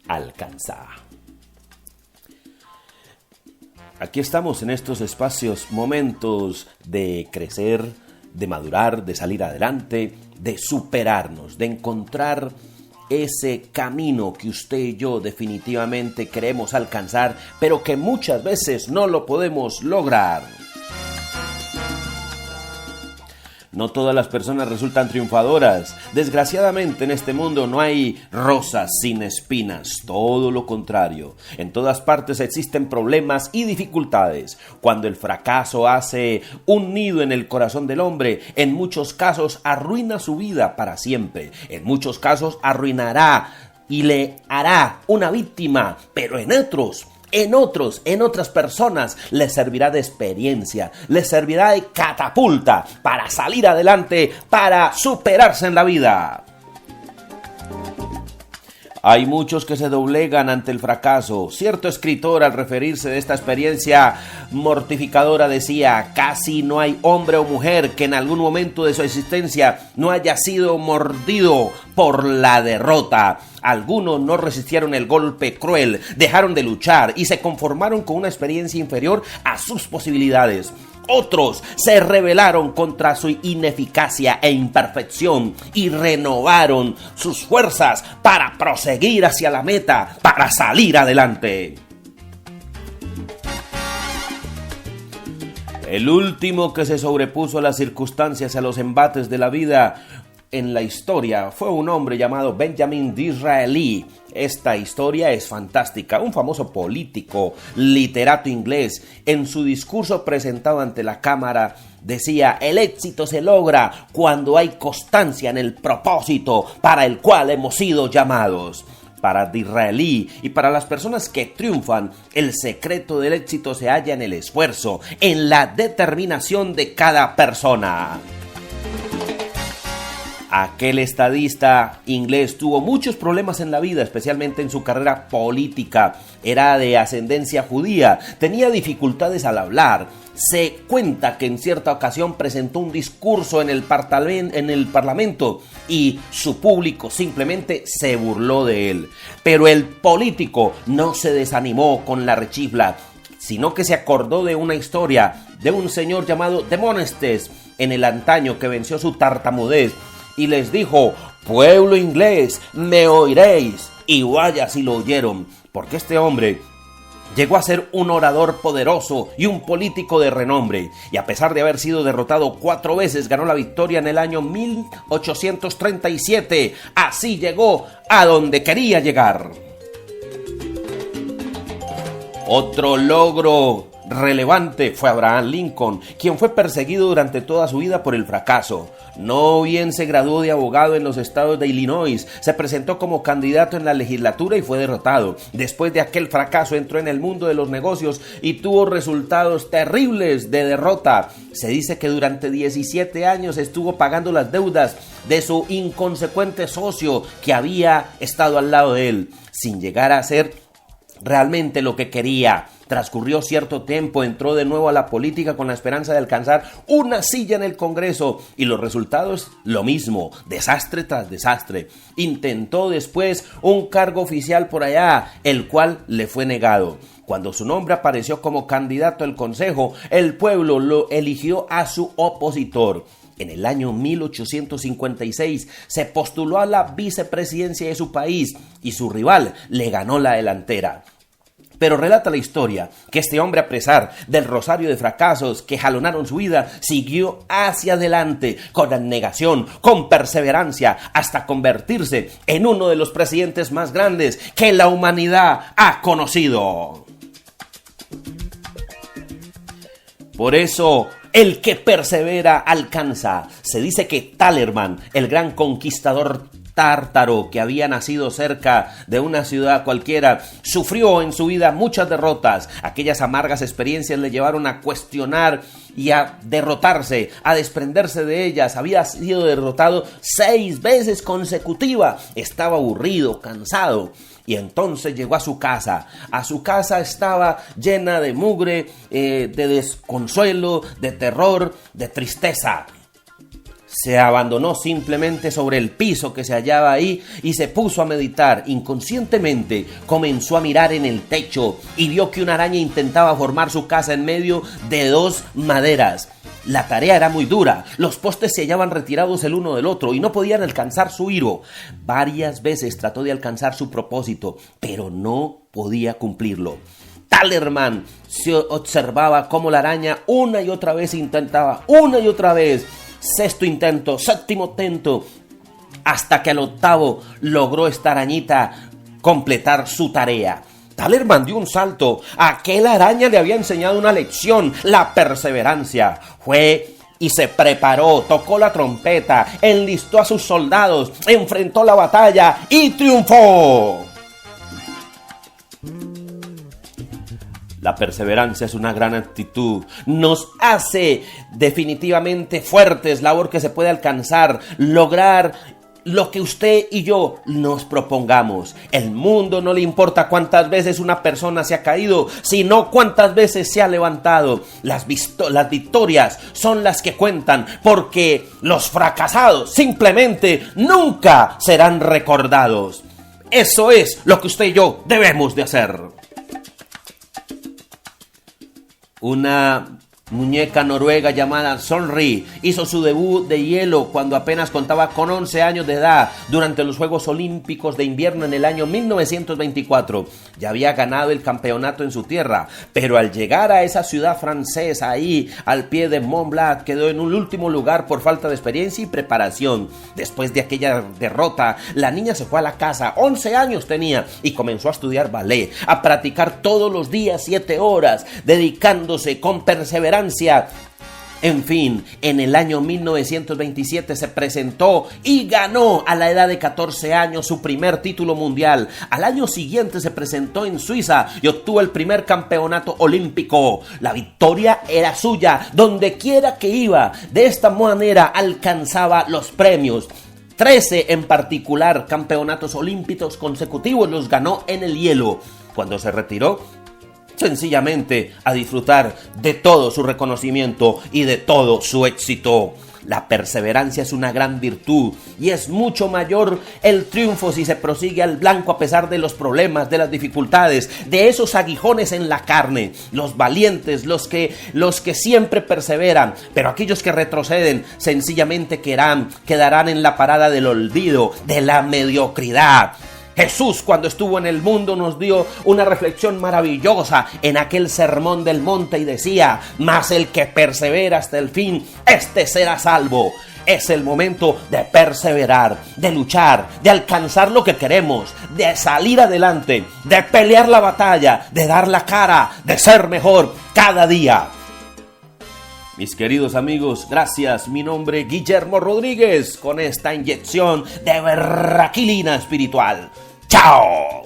alcanza. Aquí estamos en estos espacios, momentos de crecer, de madurar, de salir adelante, de superarnos, de encontrar ese camino que usted y yo definitivamente queremos alcanzar, pero que muchas veces no lo podemos lograr. No todas las personas resultan triunfadoras. Desgraciadamente en este mundo no hay rosas sin espinas, todo lo contrario. En todas partes existen problemas y dificultades. Cuando el fracaso hace un nido en el corazón del hombre, en muchos casos arruina su vida para siempre. En muchos casos arruinará y le hará una víctima, pero en otras personas les servirá de experiencia, les servirá de catapulta para salir adelante, para superarse en la vida. Hay muchos que se doblegan ante el fracaso. Cierto escritor, al referirse de esta experiencia mortificadora, decía: casi no hay hombre o mujer que en algún momento de su existencia no haya sido mordido por la derrota. Algunos no resistieron el golpe cruel, dejaron de luchar y se conformaron con una experiencia inferior a sus posibilidades. Otros se rebelaron contra su ineficacia e imperfección y renovaron sus fuerzas para proseguir hacia la meta, para salir adelante. El último que se sobrepuso a las circunstancias y a los embates de la vida en la historia fue un hombre llamado Benjamin Disraeli. Esta historia es fantástica. Un famoso político, literato inglés, en su discurso presentado ante la Cámara decía: el éxito se logra cuando hay constancia en el propósito para el cual hemos sido llamados. Para Disraeli y para las personas que triunfan, el secreto del éxito se halla en el esfuerzo, en la determinación de cada persona. Aquel estadista inglés tuvo muchos problemas en la vida, especialmente en su carrera política. Era de ascendencia judía, tenía dificultades al hablar. Se cuenta que en cierta ocasión presentó un discurso en el parlamento y su público simplemente se burló de él. Pero el político no se desanimó con la rechifla, sino que se acordó de una historia de un señor llamado Demóstenes en el antaño que venció su tartamudez. Y les dijo: pueblo inglés, me oiréis. Y vaya si lo oyeron, porque este hombre llegó a ser un orador poderoso y un político de renombre. Y a pesar de haber sido derrotado 4 veces, ganó la victoria en el año 1837. Así llegó a donde quería llegar. Otro logro relevante fue Abraham Lincoln, quien fue perseguido durante toda su vida por el fracaso. No bien se graduó de abogado en los estados de Illinois, se presentó como candidato en la legislatura y fue derrotado. Después de aquel fracaso entró en el mundo de los negocios y tuvo resultados terribles de derrota. Se dice que durante 17 años estuvo pagando las deudas de su inconsecuente socio que había estado al lado de él, sin llegar a hacer realmente lo que quería. Transcurrió cierto tiempo, entró de nuevo a la política con la esperanza de alcanzar una silla en el Congreso y los resultados lo mismo, desastre tras desastre. Intentó después un cargo oficial por allá, el cual le fue negado. Cuando su nombre apareció como candidato al Consejo, el pueblo lo eligió a su opositor. En el año 1856 se postuló a la vicepresidencia de su país y su rival le ganó la delantera. Pero relata la historia que este hombre, a pesar del rosario de fracasos que jalonaron su vida, siguió hacia adelante con abnegación, con perseverancia, hasta convertirse en uno de los presidentes más grandes que la humanidad ha conocido. Por eso, el que persevera alcanza. Se dice que Talerman, el gran conquistador tártaro que había nacido cerca de una ciudad cualquiera, sufrió en su vida muchas derrotas. Aquellas amargas experiencias le llevaron a cuestionar y a derrotarse, a desprenderse de ellas. Había sido derrotado 6 veces consecutivas. Estaba aburrido, cansado. Y entonces llegó a su casa. A su casa estaba llena de mugre, de desconsuelo, de terror, de tristeza. Se abandonó simplemente sobre el piso que se hallaba ahí y se puso a meditar. Inconscientemente comenzó a mirar en el techo y vio que una araña intentaba formar su casa en medio de dos maderas. La tarea era muy dura, los postes se hallaban retirados el uno del otro y no podían alcanzar su hilo. Varias veces trató de alcanzar su propósito, pero no podía cumplirlo. Talerman se observaba cómo la araña una y otra vez intentaba, una y otra vez. Sexto intento, séptimo intento, hasta que al octavo logró esta arañita completar su tarea. Talerman dio un salto. Aquella araña le había enseñado una lección, la perseverancia. Fue y se preparó, tocó la trompeta, enlistó a sus soldados, enfrentó la batalla y triunfó. La perseverancia es una gran actitud, nos hace definitivamente fuertes, labor que se puede alcanzar, lograr lo que usted y yo nos propongamos. El mundo no le importa cuántas veces una persona se ha caído, sino cuántas veces se ha levantado. Las victorias son las que cuentan, porque los fracasados simplemente nunca serán recordados. Eso es lo que usted y yo debemos de hacer. Una muñeca noruega llamada Sonri hizo su debut de hielo cuando apenas contaba con 11 años de edad durante los Juegos Olímpicos de Invierno en el año 1924. Ya había ganado el campeonato en su tierra, pero al llegar a esa ciudad francesa, ahí al pie de Mont Blanc, quedó en un último lugar por falta de experiencia y preparación. Después de aquella derrota, la niña se fue a la casa, 11 años tenía, y comenzó a estudiar ballet, a practicar todos los días 7 horas, dedicándose con perseverancia. En fin, en el año 1927 se presentó y ganó a la edad de 14 años su primer título mundial. Al año siguiente se presentó en Suiza y obtuvo el primer campeonato olímpico. La victoria era suya, donde quiera que iba. De esta manera alcanzaba los premios. 13 en particular campeonatos olímpicos consecutivos los ganó en el hielo. Cuando se retiró, sencillamente a disfrutar de todo su reconocimiento y de todo su éxito. La perseverancia es una gran virtud y es mucho mayor el triunfo si se prosigue al blanco a pesar de los problemas, de las dificultades, de esos aguijones en la carne. Los valientes, los que siempre perseveran, pero aquellos que retroceden sencillamente quedarán en la parada del olvido, de la mediocridad. Jesús, cuando estuvo en el mundo, nos dio una reflexión maravillosa en aquel sermón del monte y decía: mas el que persevera hasta el fin, este será salvo. Es el momento de perseverar, de luchar, de alcanzar lo que queremos, de salir adelante, de pelear la batalla, de dar la cara, de ser mejor cada día. Mis queridos amigos, gracias. Mi nombre es Guillermo Rodríguez con esta inyección de berraquilina espiritual. ¡Chao!